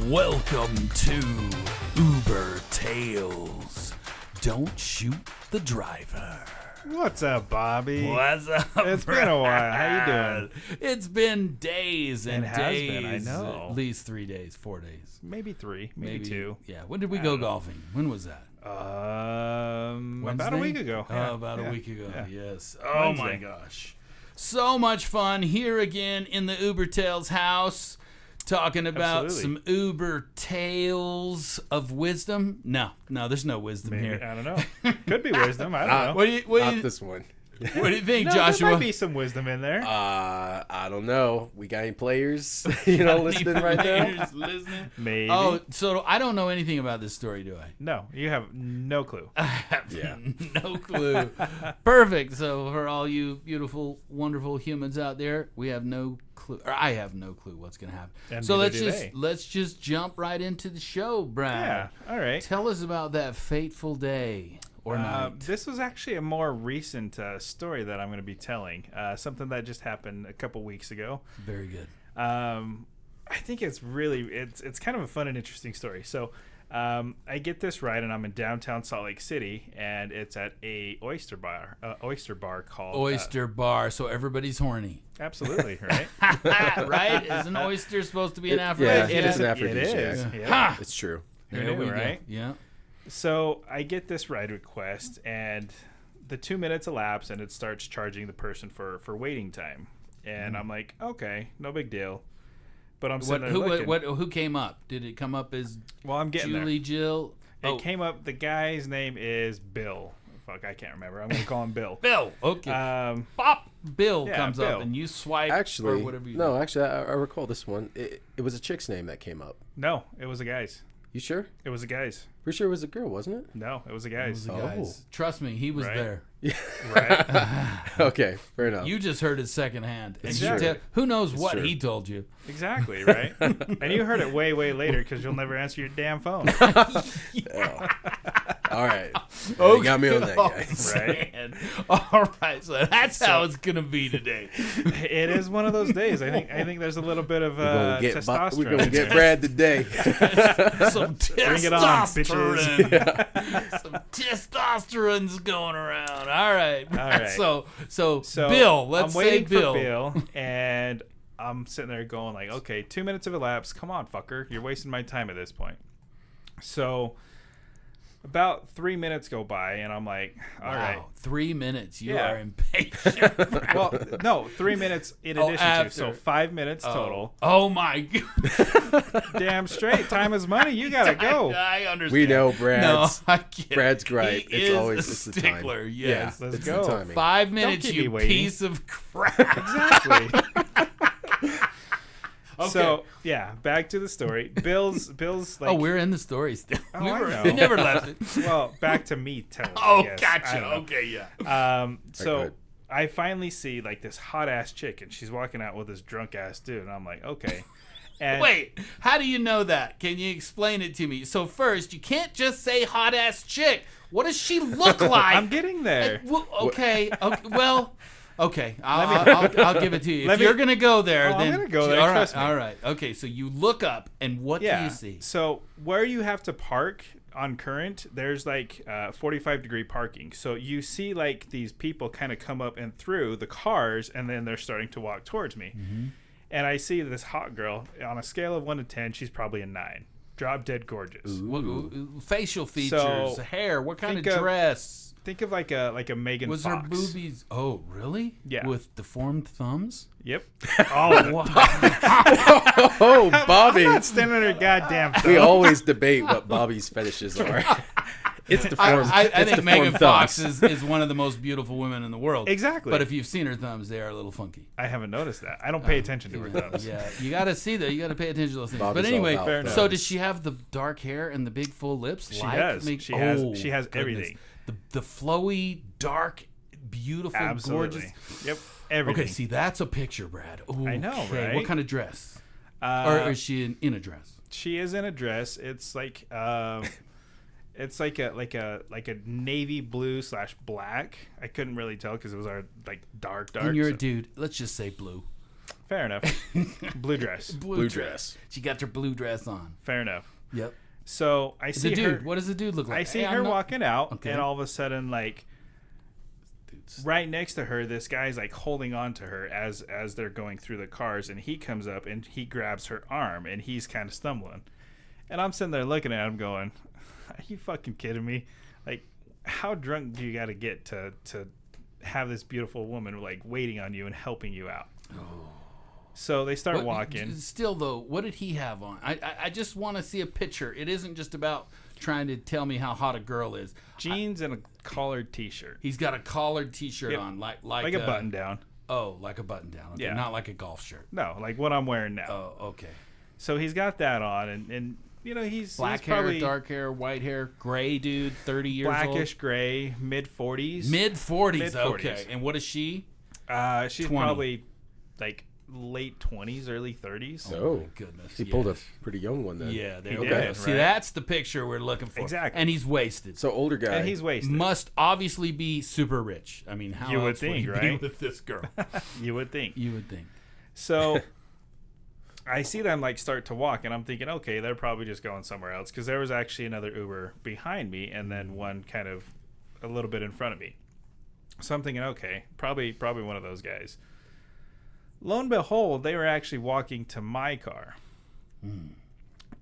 Welcome to Uber Tales. Don't shoot the driver. What's up, Bobby? What's up? It's been a while. How you doing? It's been days and It has days. been, I know. At least 3 days, 4 days. Maybe 3, maybe 2. Yeah. When did we go golfing? When was that? About a week ago. Yeah. About a week ago. Yeah. Yes. Oh Wednesday. my gosh. So much fun here again in the Uber Tales house. Talking about Absolutely. some Uber tales of wisdom. No, there's no wisdom Maybe, here. I don't know. Could be wisdom. I don't know. What do you Not this one. What do you think, No, Joshua? there might be some wisdom in there. I don't know. We got any players, listening right now? Players listening? Maybe. Oh, so I don't know anything about this story, do I? No, you have no clue. I have Yeah. no clue. Perfect. So for all you beautiful, wonderful humans out there, we have no clue, or I have no clue what's going to happen. And So neither do they. let's just jump right into the show, Brad. Yeah, all right. Tell us about that fateful day or night. This was actually a more recent story that I'm going to be telling. Something that just happened a couple weeks ago. Very good. I think it's kind of a fun and interesting story. So I get this ride, and I'm in downtown Salt Lake City, and it's at a Oyster Bar called Oyster Bar, so everybody's horny. Absolutely, right? Right? Is an oyster supposed to be an Yeah, aphrodisiac? it's an It aphrodisiac. is. Yeah. Yeah. Ha! It's true. There Who we knew, go. right? Yeah. So I get this ride request, and the 2 minutes elapse, and it starts charging the person for waiting time. And I'm like, okay, no big deal. But I'm sitting there looking. Who came up? Did it come up as Well, I'm getting Julie, Jill? there. It came up. The guy's name is Bill. Fuck, I can't remember. I'm gonna call him Bill. Bill. Okay. Um, Bill yeah, comes up Bill. and you swipe Actually, or whatever you no, do. actually, I recall this one. It was a chick's name that came up. no, it was a guy's. You sure? It was a guy's. Pretty sure it was a girl, wasn't it? No, it was a It guy's. was the Oh. guys. Trust me, he was Right. there. Right. Okay, fair enough. You just heard it secondhand. And It's you true. who knows It's what true. he told you? Exactly. Right. And you heard it way, way later because you'll never answer your damn phone. All right. You got me on that, Oh, guys. Right. man. All right, so that's how it's gonna be today. It is one of those days. I think there's a little bit of testosterone. We're gonna in get there. Brad today. Some Bring it on, testosterone. Some testosterone's going around. All right. right. So So Bill, let's I'm waiting say Bill. for Bill, and I'm sitting there going like, okay, 2 minutes have elapsed. Come on, fucker, you're wasting my time at this point. So about 3 minutes go by, and I'm like, all right. Wow, 3 minutes. You Yeah. are impatient. Well, no, 3 minutes in Oh, addition after. to, so 5 minutes total. Oh my god. Damn straight, time is money. You gotta go. I understand. We know No, Brad's. I get it. Brad's gripe. He It's is always a it's the stickler. time. Yes. Yeah, Let's it's go. the timing. 5 minutes, keep me you waiting. piece of crap. Exactly. Okay. So yeah, back to the story. Bill's like. Oh, we're in the story still. Oh, I know. We never left it. Well, back to me telling. Oh, I guess. I gotcha. don't know. Okay, yeah. So ahead. I finally see like this hot ass chick, and she's walking out with this drunk ass dude, and I'm like, okay. And Wait, how do you know that? Can you explain it to me? So first, you can't just say hot ass chick. What does she look like? I'm getting there. Okay. Well. Okay, I'll give it to you. If you're gonna go there, Oh, I'm then gonna go there, All right, trust me. all right. Okay, so you look up, and what do Yeah. you see? So where you have to park on Current, there's like 45-degree parking. So you see like these people kind of come up and through the cars, and then they're starting to walk towards me. Mm-hmm. And I see this hot girl on a scale of 1 to 10. She's probably a 9. Drop dead gorgeous. Facial features, So, hair, what kind of think of- dress? Think of like a Megan Was Fox. her boobies? Oh, really? Yeah. With deformed thumbs? Yep. Oh, Wow. Oh, Bobby. I'm not standing on her goddamn We thumb. always debate what Bobby's fetishes are. It's the form. I it's think the Megan form Fox thumbs. is one of the most beautiful women in the world. Exactly. But if you've seen her thumbs, they are a little funky. I haven't noticed that. I don't pay attention to her thumbs. Yeah, you got to see that. You got to pay attention to those things. Bobby's But anyway, all about so thumbs. does she have the dark hair and the big full lips? She does. She has everything. The flowy, dark, beautiful, Absolutely. gorgeous. Yep. Everything. Okay, see, that's a picture, Brad. Ooh, I know, okay. right? What kind of dress? Or is she in a dress? She is in a dress. It's like it's like a navy blue / black. I couldn't really tell because it was our like dark. And you're a so- dude. Let's just say blue. Fair enough. Blue dress. Blue dress. She got her blue dress on. Fair enough. Yep. So I see The her. dude. What does the dude look like? I see Hey, her I'm not- walking out, Okay. and all of a sudden, like, right next to her, this guy's like holding on to her as they're going through the cars, and he comes up and he grabs her arm, and he's kind of stumbling, and I'm sitting there looking at him, going, "Are you fucking kidding me? Like, how drunk do you got to get to have this beautiful woman like waiting on you and helping you out?" So they start walking. Still, though, what did he have on? I just want to see a picture. It isn't just about trying to tell me how hot a girl is. Jeans and a collared T-shirt. He's got a collared T-shirt Yep. on, like a button down. Oh, like a button down. Okay. Yeah. Not like a golf shirt. No, like what I'm wearing now. Oh, okay. So he's got that on, and you know he's Black he's hair, probably dark hair, white hair, gray dude, 30 years blackish gray, mid 40s. old. Mid-40s, Mid-40s. okay. And what is she? She's 20. probably like late 20s, early 30s. Oh, my goodness. he pulled a pretty young one then. Yeah, there He we did, go. See, right? that's the picture we're looking for. Exactly. And he's wasted. So older guy. And he's wasted. Must obviously be super rich. I mean, how You would else think, he be right? with this girl? You would think. You would think. So I see them like start to walk, and I'm thinking, okay, they're probably just going somewhere else, because there was actually another Uber behind me, and then one kind of a little bit in front of me. So I'm thinking, okay, probably one of those guys. Lo and behold, they were actually walking to my car.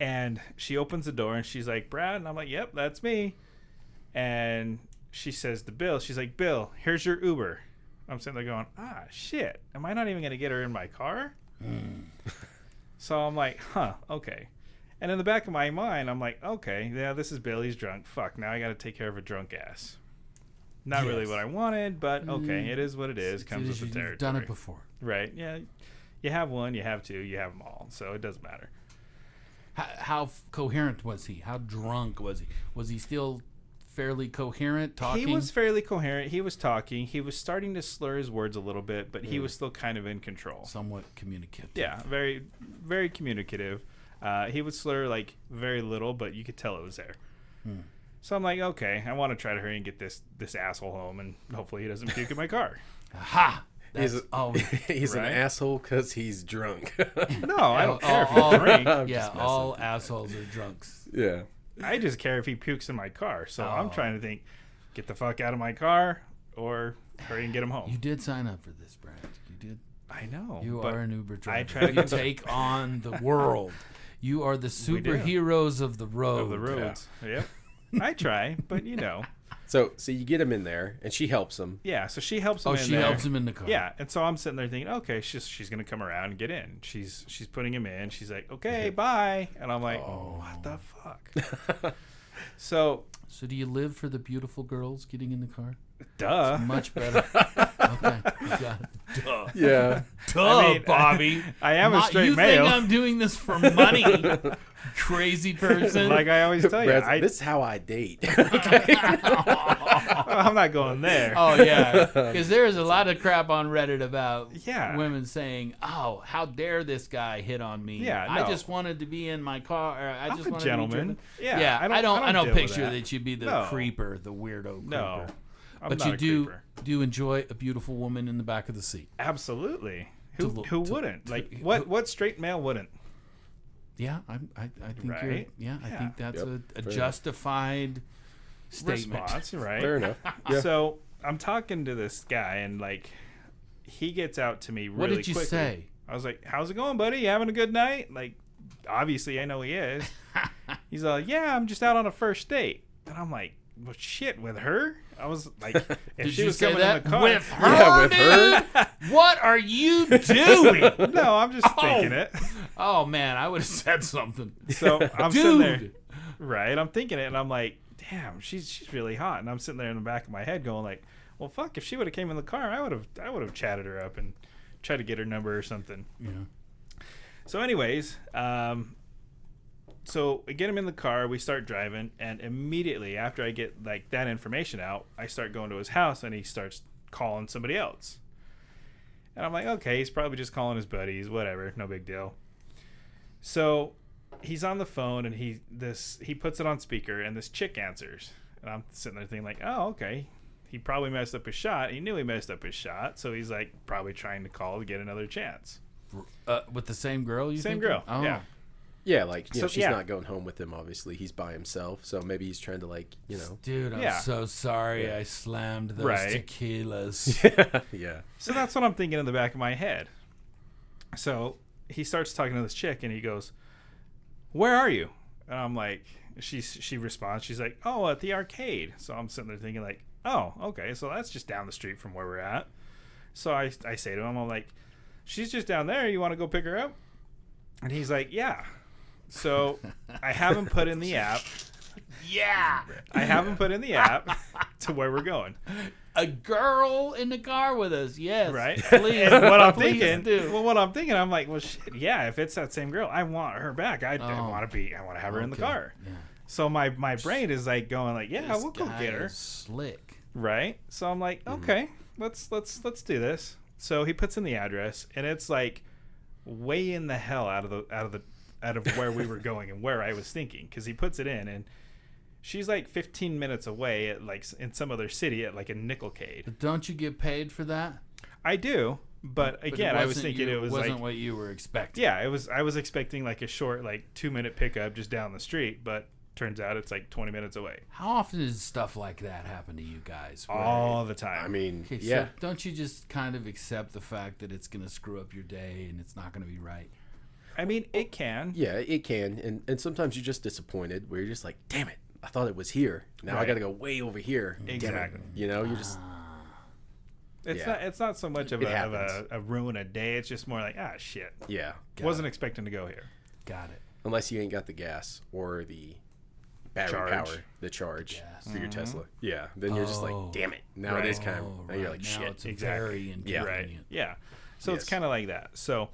And she opens the door and she's like, "Brad," and I'm like, "Yep, that's me." And she says to Bill, she's like, "Bill, here's your Uber." I'm sitting there going, "Ah, shit. Am I not even going to get her in my car?" So I'm like, huh, okay. And in the back of my mind, I'm like, okay, yeah, this is Bill. He's drunk. Fuck, now I got to take care of a drunk ass. Not really Yes. what I wanted, but okay, it is what it is. Comes with the You've territory. done it before. Right. Yeah. You have one, you have two, you have them all. So it doesn't matter. How coherent was he? How drunk was he? Was he still fairly coherent, talking? He was fairly coherent. He was talking. He was starting to slur his words a little bit, but he was still kind of in control. somewhat communicative. Yeah, very, very communicative. He would slur like very little, but you could tell it was there. So I'm like, okay, I want to try to hurry and get this asshole home, and hopefully he doesn't puke in my car. Aha! He's, That's always he's Right? an asshole because he's drunk. No, I don't care if all- he drink. I'm yeah, just messing all with you. assholes are drunks. Yeah. I just care if he pukes in my car. So I'm Oh. trying to think, get the fuck out of my car, or hurry and get him You home. did sign up for this, Brad. You did. I know. You but are an Uber driver. I try to You take on the world. You are the We do. superheroes of the road. of the roads. Yep. I try, but you know. So you get him in there, and she helps him. Yeah, so she helps him Oh, in she there. helps him in the car. Yeah, and so I'm sitting there thinking, okay, she's gonna come around and get in. She's putting him in. She's like, okay, bye, and I'm like, oh, what the fuck? So, So do you live for the beautiful girls getting in the car? duh. Much better. Okay, you got it. Duh. Yeah. Duh, I mean, Bobby. I am a straight you male. think I'm doing this for money? Crazy person. Like I always tell you, Brad's, this is how I date. I'm not going there. Oh yeah, because there's a lot of crap on Reddit about Yeah. women saying, "Oh, how dare this guy hit on me? Yeah, I no. just wanted to be in my car. Or I I'm just a wanted gentleman. to be driven." Yeah, I don't deal with picture that you'd be the No. creeper, the weirdo creeper. No, I'm but not you a do creeper. enjoy a beautiful woman in the back of the seat. Absolutely. To Who look- who to- wouldn't? to- Like what straight male wouldn't? Yeah, I think you're. Right? Yeah, I Yeah. think that's Yep, a fair enough. justified statement. Response, right? Fair enough. Yeah. So I'm talking to this guy, and like he gets out to me really What did you quickly. say? I was like, "How's it going, buddy? You having a good night?" Like, obviously, I know he is. He's like, "Yeah, I'm just out on a first date," and I'm like, "Well, shit, with her?" I was like, "If Did she you was say coming that in the car, with her? Yeah, with dude? her. What are you doing? no, I'm just thinking it." Oh man, I would have said something. So I'm sitting there, Dude. right? I'm thinking it, and I'm like, "Damn, she's really hot." And I'm sitting there in the back of my head, going like, "Well, fuck, if she would have came in the car, I would have chatted her up and tried to get her number or something." Yeah. So, anyways, so I get him in the car. We start driving, and immediately after I get like that information out, I start going to his house, and he starts calling somebody else. And I'm like, okay, he's probably just calling his buddies, whatever, no big deal. So he's on the phone, and he puts it on speaker, and this chick answers, and I'm sitting there thinking like, oh, okay, he probably messed up his shot. He knew he messed up his shot, so he's like probably trying to call to get another chance. With the same girl? Same thinking? girl. Oh. Yeah. Yeah, like So, she's yeah. not going home with him. Obviously, he's by himself. So maybe he's trying to Dude, I'm Yeah. so sorry I slammed those Right. tequilas. yeah. So that's what I'm thinking in the back of my head. So he starts talking to this chick, and he goes, "Where are you?" And I'm like, she responds, she's like, "Oh, at the arcade." So I'm sitting there thinking like, "Oh, okay, so that's just down the street from where we're at." So I say to him, I'm like, "She's just down there. You want to go pick her up?" And he's like, "Yeah." So I haven't put in the app. Yeah. I haven't put in the app to where we're going. A girl in the car with us. Yes. Right? Please. And what I'm please thinking, do. well, what I'm thinking, I'm like, well, shit, yeah, if it's that same girl, I want her back. I Oh. want to have her in the Okay. car. Yeah. So my brain is like going like, yeah, This we'll go guy get her. is Slick. Right? So I'm like, okay, let's do this. So he puts in the address, and it's like way in the hell out of where we were going and where I was thinking, because he puts it in, and she's like 15 minutes away at like in some other city at like a Nickelcade. But don't you get paid for that? I do, but again, I was thinking it wasn't like, what you were expecting. yeah, it was. I was expecting like a short, like 2-minute pickup just down the street, but turns out it's like 20 minutes away. How often does stuff like that happen to you guys? where- All the time. I mean, Okay, yeah. So don't you just kind of accept the fact that it's going to screw up your day and it's not going to be right? I mean, it can. Yeah, it can. And sometimes you're just disappointed where you're just like, damn it, I thought it was here. Now I Right. got to go way over here. Damn it. Exactly. You know, you're just, It's Yeah. not. It's not so much of It a happens. ruin a day. It's just more like, ah, shit. yeah. Wasn't expecting to go here. Got it. Unless you ain't got the gas or the battery Charge. power, the charge Gas. for your Tesla. Yeah. Then you're just like, Oh. damn it. Now Right. it is kind of, Oh, now you're right. like, Now shit. It's Exactly. very Yeah. inconvenient. Yeah. So it's Yes. kind of like that. So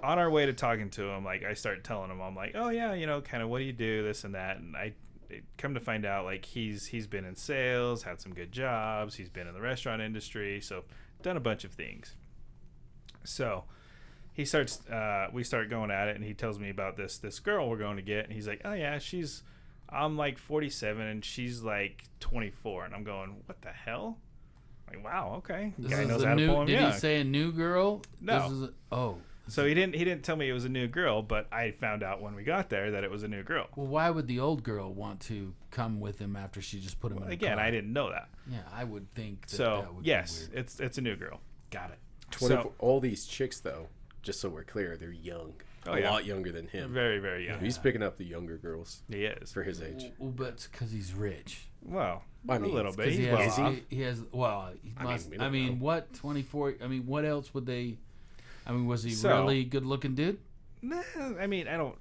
on our way to talking to him, like I start telling him, I'm like, oh yeah, kind of what do you do, this and that, and I come to find out like he's been in sales, had some good jobs, he's been in the restaurant industry, so done a bunch of things. So he starts, we start going at it, and he tells me about this girl we're going to get, and he's like, oh yeah, I'm like 47 and she's like 24, and I'm going, what the hell? Like, wow, okay. This Guy is knows a how to new. pull him. Did Yeah. he say a new girl? No. This is So he didn't tell me it was a new girl, but I found out when we got there that it was a new girl. Well, why would the old girl want to come with him after she just put him in a Again, car? I didn't know that. Yeah, I would think that So that would yes, be weird. it's a new girl. Got it. 24, all these chicks, though, just so we're clear, they're young. Oh, a yeah. lot younger than him. Very, very young. He's picking up the younger girls He is. for his age. Well, but it's because he's rich. Well, I mean, a little bit. Because He's he well has, off. he has. Well, he I mean, must. we I don't mean, know. what 24? I mean, what else would they? I mean, was he So- really good looking, dude? Nah, I mean, I don't.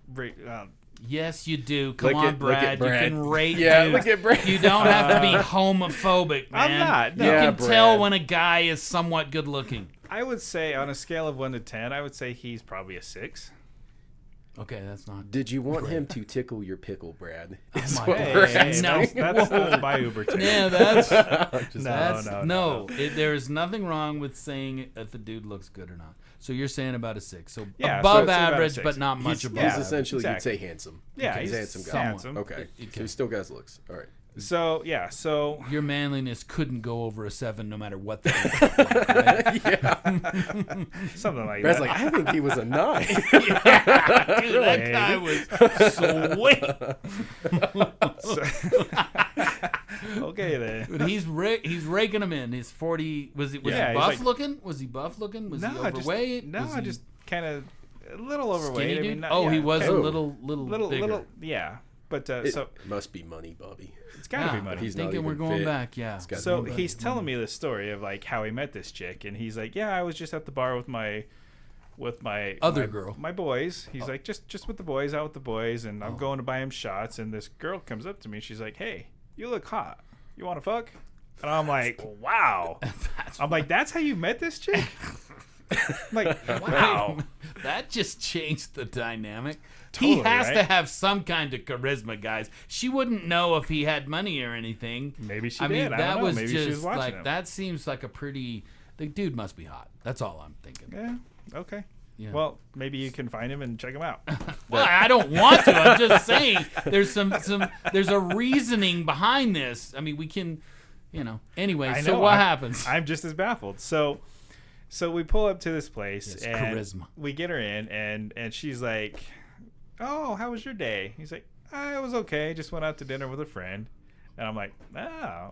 Yes, you do. Come Look on, at Brad. Brad. You can rate. Yeah, dudes. look at Brad. You don't have to be homophobic, man. I'm not, no. You Yeah, can Brad. tell when a guy is somewhat good looking. I would say on a scale of 1 to 10, I would say he's probably a 6. Okay, that's not. Did you want him to tickle your pickle, Brad? Is my what God. we're Hey, asking. that's my Uber tip. Yeah, that's. Just- No. There is nothing wrong with saying if the dude looks good or not. So you're saying about a 6. So Yeah, so above it's about a average, 6. but not much He's, above. he's Yeah, essentially, exactly. you'd say handsome. Yeah, he's a he's handsome guy. somewhat. handsome. Okay. So he still got his looks. All right. So yeah, so Your manliness couldn't go over a 7, no matter what. The something like Brad's that. like, I think he was a 9. Dude, that guy was sweet. Okay then. But he's raking him in. He's 40. Was he Yeah, he's buff like- looking? Was he buff looking? Was he overweight? Was he just kind of a little overweight. skinny I dude? mean, not- oh, he yeah, was kinda a Oh. little bigger. yeah. But It so must be money, Bobby. it's got to be money. He's not Thinking we're even going fit. back. Yeah. It's gotta So be he's telling me this story of like how he met this chick, and he's like, "Yeah, I was just at the bar with my Other girl. my boys." He's like, "Just with the boys, out with the boys," and I'm going to buy him shots, and this girl comes up to me. She's like, "Hey, you look hot. You want to fuck?" And I'm like, "Wow." I'm like, "That's how you met this chick?" I'm like, wow. That just changed the dynamic. Totally, he has right? to have some kind of charisma, guys. She wouldn't know if he had money or anything. Maybe she I mean, did. I that don't know. was Maybe just she was watching like him. that seems like a pretty. The dude must be hot. That's all I'm thinking. Yeah. Okay. Yeah. Well, maybe you can find him and check him out. Well, I don't want to. I'm just saying there's there's a reasoning behind this. I mean, we can, Anyway, I so know, what I'm- happens? I'm just as baffled. So So we pull up to this place Yes, and charisma. we get her in, and she's like, "Oh, how was your day?" He's like, "It was okay. Just went out to dinner with a friend." And I'm like,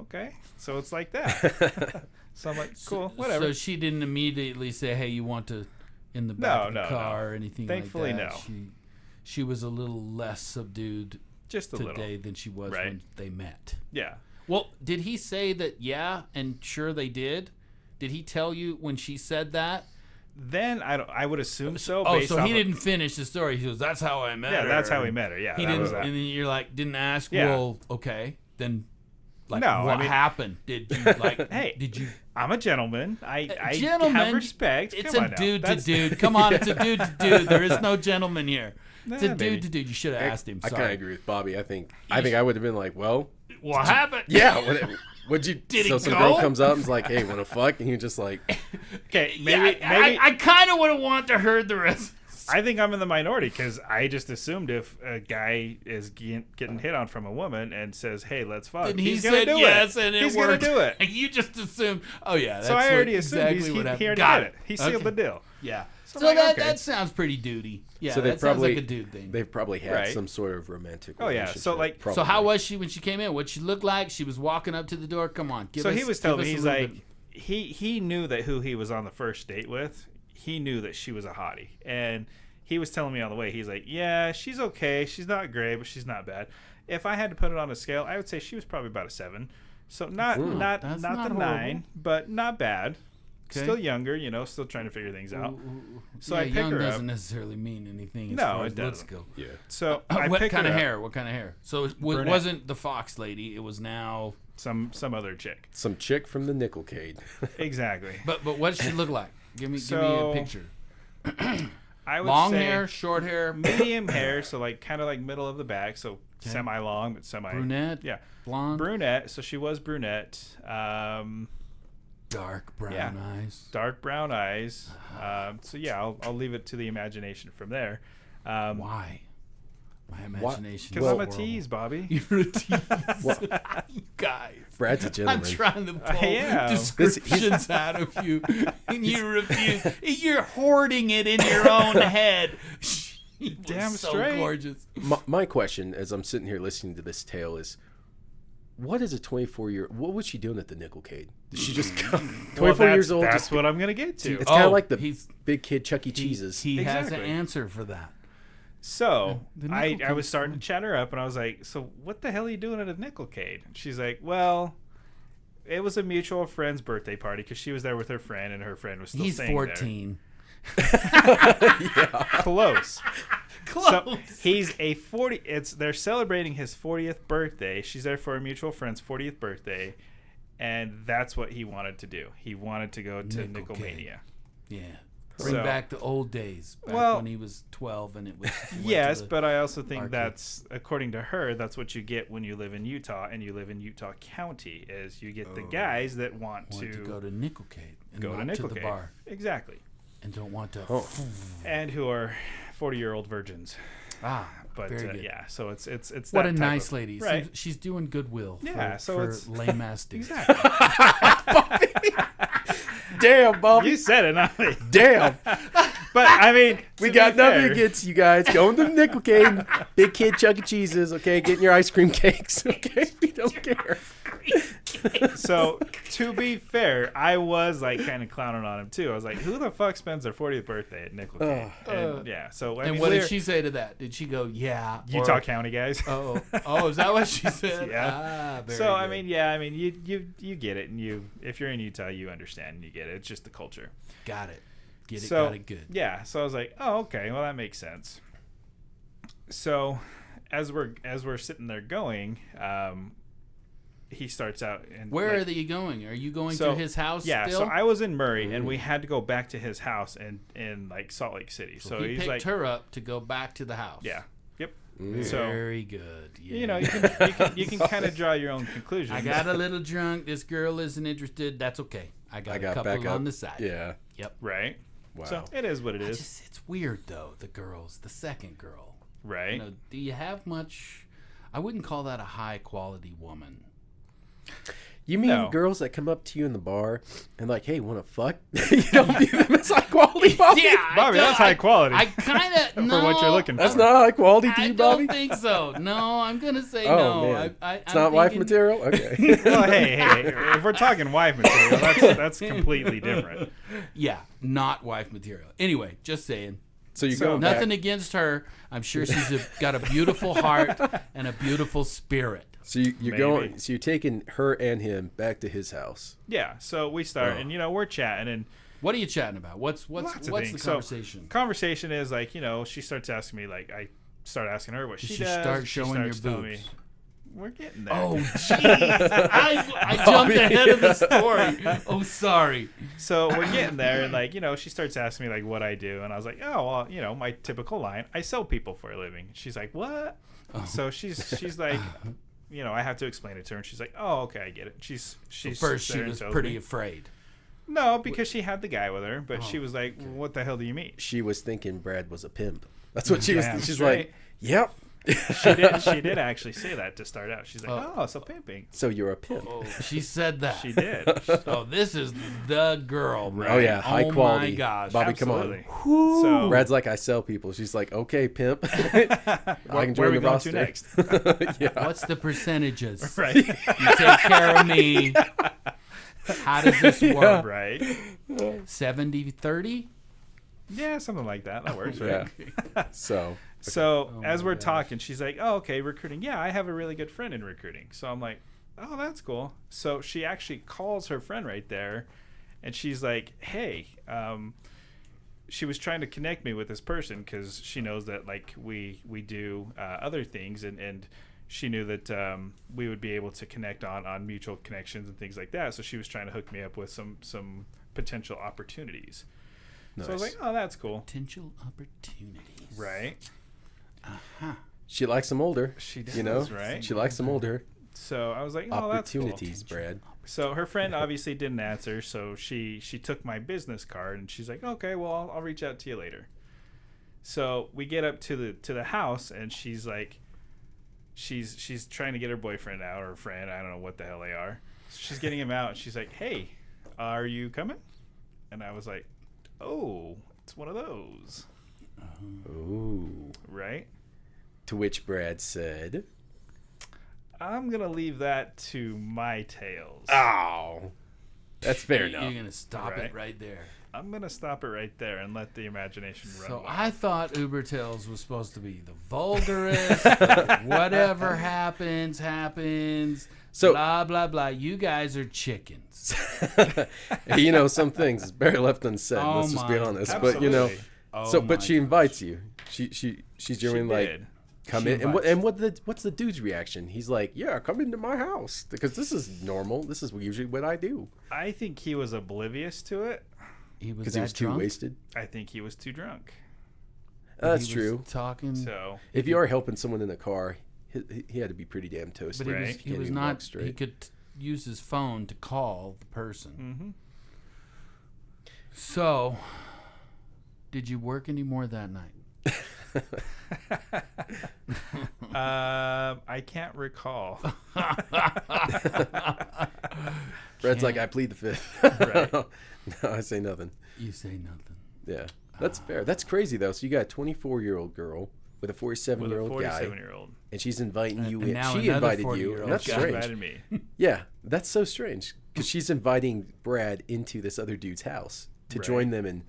okay. So it's like that. So I'm like, cool, whatever. So she didn't immediately say, "Hey, you want to in the back of the car or anything Thankfully, like that?" no. She was a little less subdued Just a today little. than she was Right. when they met. Yeah. Well, did he say that? Yeah, and sure they did. Did he tell you when she said that? Then I would assume so. Oh, based so off he of- didn't finish the story. He goes, "That's how I met her." Yeah, that's how we met her. Yeah, He that didn't, was that. and then you're like, didn't ask. Yeah. Well, okay, then. Like, No, what I mean- happened? Did you like? Hey, did you? I'm a gentleman. I Gentleman, have respect. It's Come a on now. dude That's- to dude. Come on, it's a dude to dude. There is no gentleman here. It's a Nah, dude maybe. to dude. You should have asked him. I Sorry. kind of agree with Bobby. I think I would have been like, well, What happened? yeah. What'd you? Did he so some go? girl comes up and is like, hey, wanna fuck? And you're just like, Okay, Yeah, maybe I kind of would have wanted to heard the rest. I think I'm in the minority because I just assumed if a guy is getting hit on from a woman and says, "Hey, let's fuck," And he he's gonna said do yes, it. and it he's worked. gonna do it. And you just assumed. Oh yeah, that's So I already what, assumed exactly what he happened. already Got did it. He sealed Okay. the deal. Yeah. So So I'm like, that okay. that sounds pretty duty. Yeah, so that they've sounds probably like a dude thing. They've probably had Right. some sort of romantic. Oh, yeah. So, relationship, like- probably. So how was she when she came in? What she looked like? She was walking up to the door. Come on, give So us, he was give telling us me, a he's little like, bit. he knew that who he was on the first date with, he knew that she was a hottie. And he was telling me on the way, he's like, yeah, she's okay. She's not great, but she's not bad. If I had to put it on a scale, I would say she was probably about a 7. So not That's the not 9, but not bad. Okay. Still younger, still trying to figure things out. So yeah, I pick young her doesn't up. necessarily mean anything as No, far it as looks doesn't. go. Yeah. So I What pick kind her of up. hair? What kind of hair? So it Brunette. wasn't the Fox lady. It was now. Some other chick. Some chick from the Nickelcade. Exactly. But what does she look like? Give me So- a picture. I would Long say hair, short hair, medium hair, so like kind of like middle of the back, so semi long but semi brunette, Yeah, blonde, brunette. So she was brunette. dark brown eyes. Dark brown eyes. So yeah, I'll leave it to the imagination from there. Why? My imagination. Because is I'm a horrible. tease, Bobby. You're a tease. You guys. Brad's a I'm gentleman. trying to pull am. descriptions out of you, and you refuse. You're hoarding it in your own head. She was Damn so straight. gorgeous. My question, as I'm sitting here listening to this tale, is what is a 24-year? What was she doing at the Nickelcade? Did she just come 24 years old? That's Just, what I'm gonna get to. it's kind of like the he's- big kid Chuck E. Cheese's. He has an Exactly. answer for that. So The I Nickelcade's was starting fun. to chat her up, and I was like, "So what the hell are you doing at a Nickelcade?" And she's like, "Well, it was a mutual friend's birthday party because she was there with her friend, and her friend was still He's staying 14. there." Close. Close. So he's a 40. They're celebrating his 40th birthday. She's there for a mutual friend's 40th birthday, and that's what he wanted to do. He wanted to go to Nickelcade. Nickelmania. Yeah. Bring So- back the old days. Back Well, when he was 12 and it was. he went to Yes, the- but I also think arcade. that's, according to her, that's what you get when you live in Utah and you live in Utah County, is you get the guys that want wanted to to go to Nickelcade and go to not Nickelcade. to the bar Exactly. and don't want to. And who are 40-year-old virgins. Ah, But very good. yeah, so it's What that a type nice of- lady. Right. Seems she's doing goodwill. Yeah, for, so for it's- lame ass dudes. Exactly. Damn, Bobby. You said it, not me. Damn. But I mean, We to got be nothing fair- against you guys. Going to the Nickelcade. Big kid Chuck E. Cheese's. Okay, getting your ice cream cakes. Okay, we don't care. So to be fair, I was like kind of clowning on him too. I was like, "Who the fuck spends their 40th birthday at Nickelcade?" And yeah. So I And mean, what we're did she say to that? Did she go, yeah? Utah or- County guys. Oh, is that what she said? Yeah. Ah, very So I good. mean, yeah, I mean, you get it, and if you're in Utah, you understand, and you get it. It's just the culture. got it. Get it, So got it good. yeah, so I was like, oh, okay, well that makes sense. So as we're sitting there going, he starts out and Where like, are you going? Are you going so- to his house Yeah, still? so I was in Murray, and we had to go back to his house in like Salt Lake City. So he he's picked like, her up to go back to the house. yeah, yep. Mm. So Very good. Yeah. you know, you can kind of draw your own conclusions. I got a little drunk. This girl isn't interested. That's okay. I got a back couple up. on the side. Yeah. right. Wow. So it is what it is, It's weird though. The second girl. right? You know, do you have much? I wouldn't call that a high quality woman. You mean No. girls that come up to you in the bar and like, hey, want to fuck? You don't view them as high quality, Bobby? Yeah, Bobby, that's high quality. I kind of for no, what you're looking for. That's not high quality to I you, Bobby? don't think so. No, I'm gonna say Oh, no. man. I'm It's not wife thinking- material? Okay. Well, hey, if we're talking wife material, that's completely different. Yeah, not wife material. Anyway, just saying. So you So go Nothing back. against her. I'm sure she's got a beautiful heart and a beautiful spirit. So you're Maybe. going. So you're taking her and him back to his house. Yeah, so we start, Oh. and we're chatting, and What are you chatting about? What's Lots of the things. So, conversation? conversation is like, she starts asking me, like, I start asking her what Did she she does. start she showing your starts telling boobs? me, we're getting there. Oh, jeez. I jumped ahead of the story. Oh, sorry. So we're getting there, and like, she starts asking me like what I do, and I was like, oh, well, my typical line, I sell people for a living. She's like, what? Oh. So she's like, I have to explain it to her, and she's like, oh, okay, I get it. She's First, sits she there and was tells pretty me. afraid. No, because she had the guy with her, but Oh, she was like, what the hell do you mean? She was thinking Brad was a pimp. That's what she was. Damn She's straight. like, yep. She did actually say that to start out. She's like, oh, so pimping. So you're a pimp. Oh, she said that. She did. Oh, this is the girl. Right? Oh yeah, high quality. Oh my gosh. Bobby, Absolutely. come on. So Brad's like, I sell people. She's like, okay, pimp. I can where are join we the going roster. to next? Yeah. What's the percentages? Right. You take care of me. How does this work? Right. 70-30? Yeah, something like that. That works, right? Yeah. So So Oh as my we're gosh. talking, she's like, "Oh, okay, recruiting. Yeah, I have a really good friend in recruiting." So I'm like, "Oh, that's cool." So she actually calls her friend right there, and she's like, "Hey, she was trying to connect me with this person because she knows that like we do other things, and she knew that we would be able to connect on mutual connections and things like that. So she was trying to hook me up with some potential opportunities." So I was nice. like, "Oh, that's cool." Potential opportunities. Right. She likes them older. She You know, does, right? She likes them older. So I was like, "Oh, that's cool." Opportunities, Brad. So her friend obviously didn't answer, so she took my business card and she's like, "Okay, well, I'll reach out to you later." So we get up to the house, and she's like, she's trying to get her boyfriend out, or friend, I don't know what the hell they are. So she's getting him out, and she's like, "Hey, are you coming?" And I was like, "Oh, it's one of those." Ooh. Right? To which Brad said, I'm gonna leave that to my tales. "Oh, that's fair enough." You're going to stop Right. it right there. I'm gonna stop it right there and let the imagination run So wild. I thought Uber Tales was supposed to be the vulgarest, the whatever happens. So- Blah, blah, blah. You guys are chickens. Hey, some things is better left unsaid. Oh Let's just be my- honest. Absolutely. But Oh so my but she gosh. invites you. She's She genuinely like, did. come She in. invites And what's the dude's reaction? He's like, yeah, come into my house because this is normal. This is usually what I do. I think he was oblivious to it. He was Because he was too drunk? wasted. I think he was too drunk. That's He was true. Talking. So If you are helping someone in a car, he had to be pretty damn toasted. But Right. he Can't was even walk not. straight. He could use his phone to call the person. So, did you work anymore that night? I can't recall. Brad's like, I plead the fifth. Right. No, I say nothing. You say nothing. Yeah, that's fair. That's crazy though. So you got a 24-year-old girl with a With 47-year-old a guy, 47-year-old. and she's inviting you And in. now She another invited you, 40-year-old and that's guy. strange. Invited me. Yeah, that's so strange because she's inviting Brad into this other dude's house to Right. join them in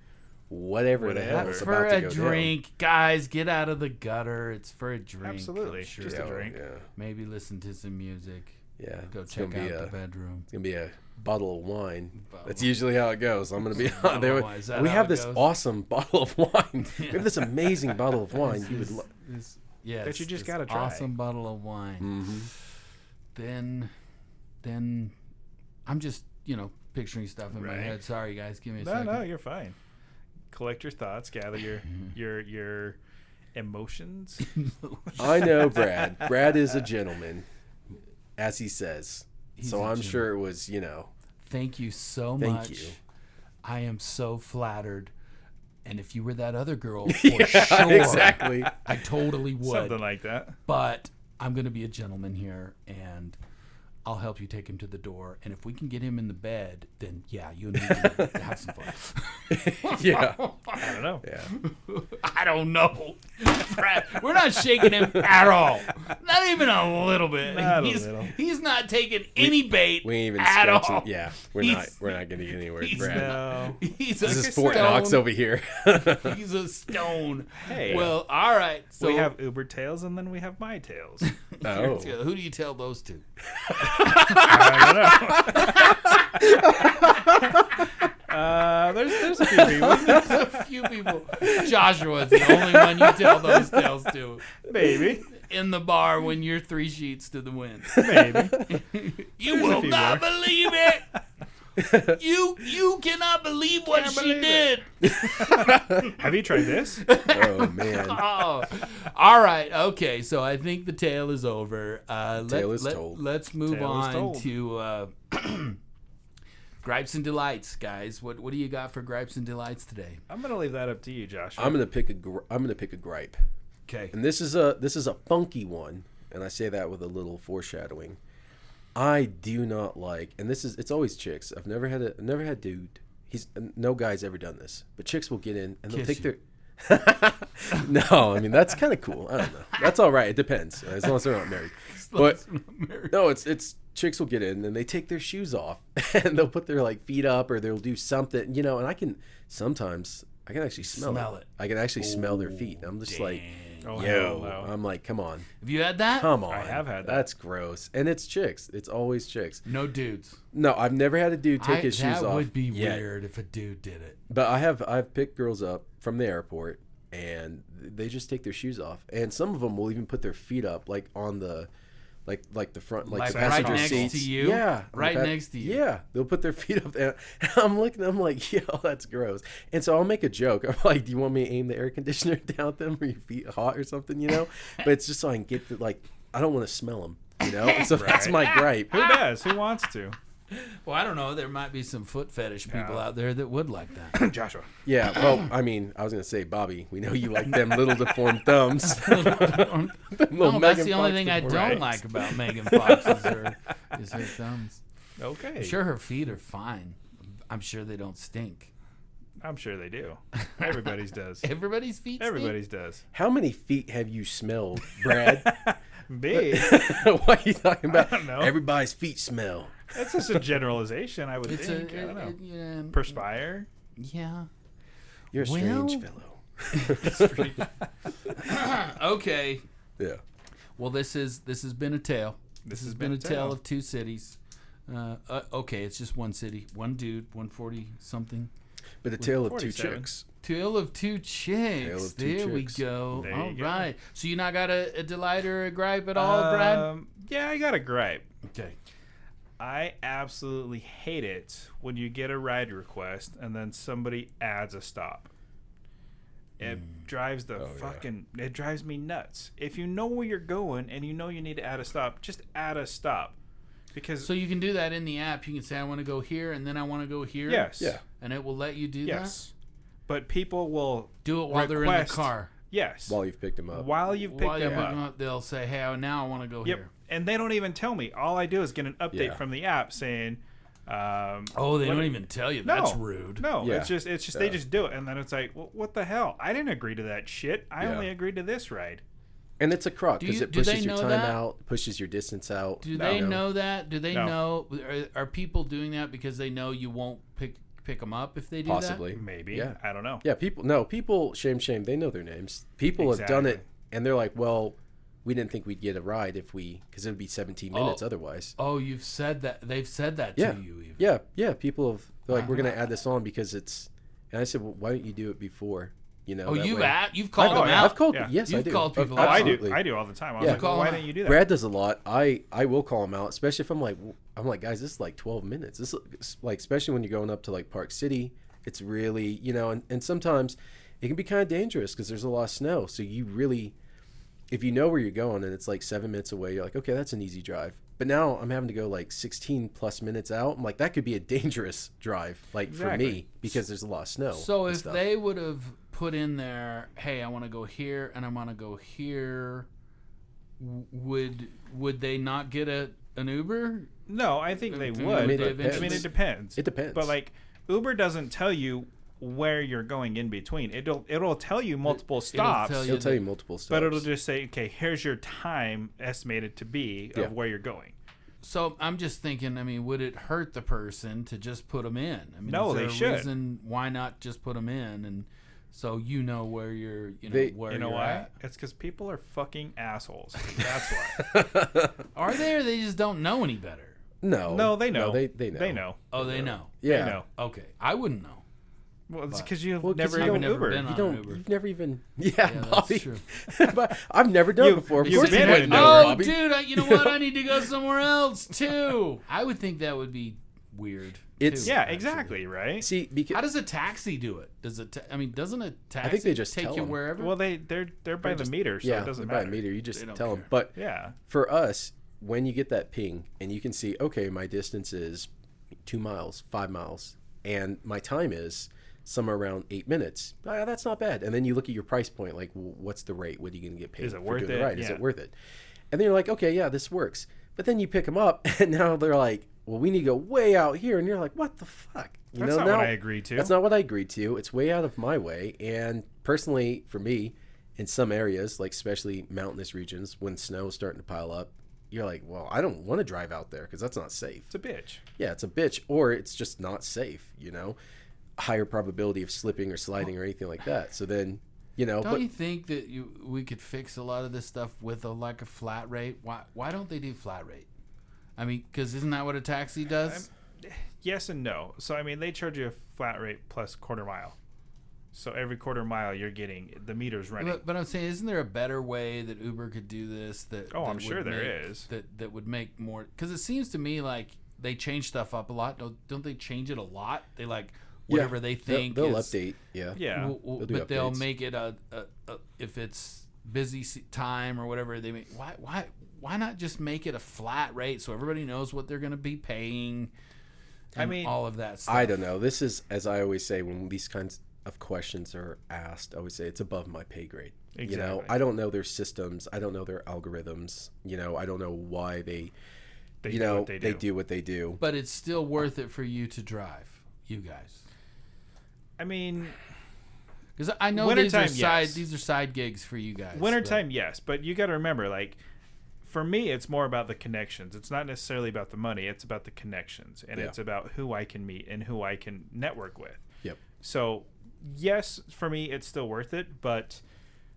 whatever the hell Whatever. is For about to a go drink, guys, get out of the gutter. It's for a drink. Absolutely. I'm sure. Just down. a drink. Yeah, Maybe listen to some music. yeah. Go It's check gonna be out a, the bedroom. It's gonna be a bottle of wine. Bottle That's of- usually how it goes. I'm gonna be. Bottle They of were- wine. Is that we how have it this goes? awesome bottle of wine. We have this amazing bottle of wine. You would. Yes, That you just this gotta try. Awesome bottle of wine. Then, I'm just picturing stuff in my Right. head. Sorry, guys, give me a No, second. no, you're fine. Collect your thoughts, gather your emotions. I know Brad. Brad is a gentleman, as he says. He's So a I'm sure it was, Thank you so Thank much. you. I am so flattered. And if you were that other girl, for Yeah, sure, exactly. I totally would. Something like that. But I'm going to be a gentleman here, and I'll help you take him to the door, and if we can get him in the bed, then yeah, you and me can have some fun. Yeah. I don't know. Yeah. I don't know. Brad, we're not shaking him at all. Not even a little bit. Not a he's, little. He's not taking any bait We ain't even at scratching. all. Yeah, we're He's- not going to get anywhere. he's Brad. No. He's a This is stone. Fort Knox over here. He's a stone. Hey. Well, all right. So We have Uber tails and then we have my tails. Oh. who do you tell those to? There's a few people. There's a few people. Joshua's the only one you tell those tales to. Maybe. In the bar when you're 3 sheets to the wind. Maybe. You There's a will few not more. believe it. You cannot believe what Can't she believe did. Have you tried this? Oh, man. Oh, all right. Okay, so I think the tale is over. Tale is told. Let's move Tale is on told. to gripes and delights, guys. What do you got for gripes and delights today? I'm gonna leave that up to you, Joshua. I'm gonna pick a gripe, Okay. and this is a funky one, and I say that with a little foreshadowing. I do not like, and it's always chicks. I've never had dude. No guy's ever done this, but chicks will get in and they'll Kiss take their. No, I mean that's kind of cool. I don't know. That's all right. It depends as long as they're not married. But no, it's chicks will get in and they take their shoes off and they'll put their like feet up or they'll do something, and I can actually smell it. I can actually smell their feet. And I'm just like, Oh, yo, hell no. I'm like, come on, Have you had that? come on. I have had that. That's gross, and it's chicks. It's always chicks. No dudes. No, I've never had a dude take his shoes That off. would be yet. weird if a dude did it. But I've picked girls up from the airport and they just take their shoes off, and some of them will even put their feet up like on the like the front, like the right passenger next seats. to you? Yeah, Right next to you. Yeah, they'll put their feet up there. And I'm looking. I'm like, yo, that's gross. And so I'll make a joke. I'm like, do you want me to aim the air conditioner down at them? Are your feet hot or something? But it's just so I can get I don't want to smell them. So that's Right. my gripe. Who does? Who wants to? Well, I don't know. There might be some foot fetish people out there that would like that. Joshua. Yeah. Well, I mean, I was gonna say, Bobby, we know you like them little deformed thumbs. No, that's the only thing I don't Right. like about Megan Fox is her thumbs. Okay. I'm sure her feet are fine. I'm sure they don't stink. I'm sure they do. Everybody's does. Everybody's feet stink? Everybody's does. How many feet have you smelled, Brad? Me? What are you talking about? I don't know. Everybody's feet smell. That's just a generalization, I would It's think. I don't know. yeah. Perspire? Yeah. You're a Well- strange fellow. Okay. Yeah. Well, this has been a tale. This has been a tale of two cities. Okay, it's just one city, one dude, 140 something. But a tale of two 47. chicks. Tale of two chicks. Tale of two there we chicks. go. There All you go. right. So you not got a delight or a gripe at all, Brad? Yeah, I got a gripe. Okay. I absolutely hate it when you get a ride request and then somebody adds a stop. It drives the it drives me nuts. If you know where you're going and you know you need to add a stop, just add a stop. Because So you can do that in the app. You can say, I want to go here, and then I want to go here. yes. Yeah. And it will let you do Yes. But people will Do it while they're in the request- car. Yes. While you've picked them up. While you've picked While you them pick up. them up, they'll say, hey, now I want to go Yep. here. And they don't even tell me. All I do is get an update Yeah. from the app saying Oh, they don't even tell you. That's rude. No, Yeah. it's just they just do it, and then it's like, well, what the hell? I didn't agree to that shit. I Yeah. only agreed to this ride. And it's a crock because it do they pushes your know time that? out, pushes your distance out. Do they know that? Do they No. know? Are people doing that because they know you won't pick them up if they do Possibly. Maybe. Yeah. I don't know. Yeah, people, shame, they know their names. People have done it, Exactly. and they're like, well, we didn't think we'd get a ride because it would be 17 minutes Oh. otherwise. that? Oh, you've said that. They've said that Yeah. to you even. Yeah, people have, they're like, we're going to add this on because it's, and I said, well, why don't you do it before? Oh, that you've way. you've called them out. I've called, Yeah. yes, I You've do. called people Oh, out. I do. Absolutely. I do all the time. I was Yeah. like, well, Call why them didn't you do that? Brad does a lot. I will call him out, especially if I'm like, guys, this is like 12 minutes. This is like, especially when you're going up to like Park City, it's really, and sometimes it can be kind of dangerous because there's a lot of snow. So you really, if you know where you're going and it's like 7 minutes away, you're like, okay, that's an easy drive. But now I'm having to go like 16 plus minutes out. I'm like, that could be a dangerous drive, like for Exactly. me, because there's a lot of snow. So and if stuff. they would have put in there, hey, I want to go here and I want to go here, would they not get a an Uber? No, I think they To would. mean, But, it I mean, it depends. depends. It depends. But like Uber doesn't tell you where you're going in between. It'll tell you multiple stops. tell It'll tell you multiple stops. But it'll just say, okay, here's your time estimated to be of where you're going. So I'm just thinking, I mean, would it hurt the person to just put them in? I mean, No, is there they a should. reason why not just put them in, and so you know where you're, where You know you're why? at? It's because people are fucking assholes. That's why. Are they, or they just don't know any better? No, they know. No, they know. They know. Oh, they know. Yeah. They know. Okay, I wouldn't know. Well, it's because you've Well, 'cause never you even don't- never Ubered. been on You don't. Uber. You've never even. Yeah, Yeah, Bobby. that's true. But I've never done it before. Of you've course been you in wouldn't it. know, Oh, Bobby. dude, you know what? I need to go somewhere else too. I would think that would be weird. It's- too, Yeah, actually. exactly, right? See, How because does a taxi do it? Does it? I mean, doesn't a taxi think they just take tell you 'em. wherever? Well, they're by the meter, so yeah, it doesn't by a matter. meter, you just They don't tell them. care. But Yeah. for us, when you get that ping and you can see, okay, my distance is 2 miles, 5 miles, and my time is somewhere around 8 minutes. That's not bad. And then you look at your price point, like, well, what's the rate? What are you going to get paid Is it for worth doing it? the ride? Is Yeah. it worth it? And then you're like, okay, yeah, this works. But then you pick them up, and now they're like, well, we need to go way out here, and you're like, what the fuck? You That's know, not now, what I agreed to. That's not what I agreed to. It's way out of my way. And personally, for me, in some areas, like especially mountainous regions, when snow's starting to pile up, you're like, well, I don't want to drive out there because that's not safe. It's a bitch. Yeah, it's a bitch, or it's just not safe, higher probability of slipping or sliding or anything like that. So then, Don't you think that we could fix a lot of this stuff with a flat rate? Why don't they do flat rate? I mean, because isn't that what a taxi does? Yes and no. So I mean, they charge you a flat rate plus quarter mile. So every quarter mile, you're getting the meter's running. But I'm saying, isn't there a better way that Uber could do this? I'm sure there is. That would make more. Because it seems to me like they change stuff up a lot. Don't they change it a lot? They whatever they think they'll is, update. Yeah. Yeah. They'll do but they'll updates. make it a if it's busy time or whatever they make. Why not just make it a flat rate so everybody knows what they're going to be paying? I mean, all of that stuff. I don't know. This is, as I always say, when these kinds of questions are asked, I always say it's above my pay grade. Exactly. I don't know their systems. I don't know their algorithms. I don't know why they do what they do. they do what they do. But it's still worth it for you to drive, you guys. I mean, Because I know Wintertime, these are side gigs for you guys. wintertime, yes. But you got to remember, for me, it's more about the connections. It's not necessarily about the money. It's about the connections. And it's about who I can meet and who I can network with. Yep. So, yes, for me, it's still worth it. But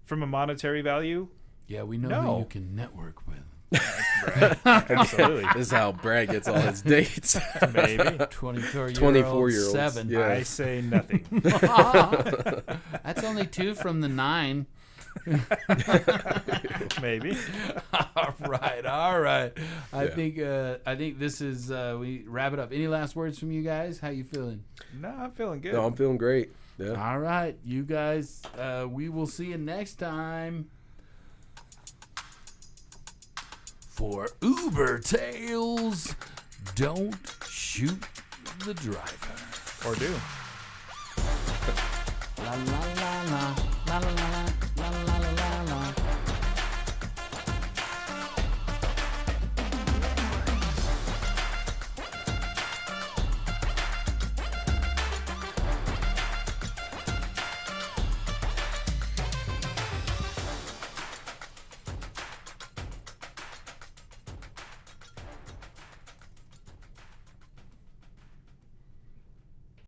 from a monetary value, Yeah, we know No. who you can network with. absolutely. This is how Brad gets all his dates. Maybe. 24-year-olds. 7. Yeah. I say nothing. That's only 2 from the 9. Maybe. all right. I think this is we wrap it up. Any last words from you guys? How you feeling? No, I'm feeling good. No, I'm feeling great. Yeah. All right, you guys. We will see you next time for Uber Tales. Don't shoot the driver. Or do. La la la la la la la.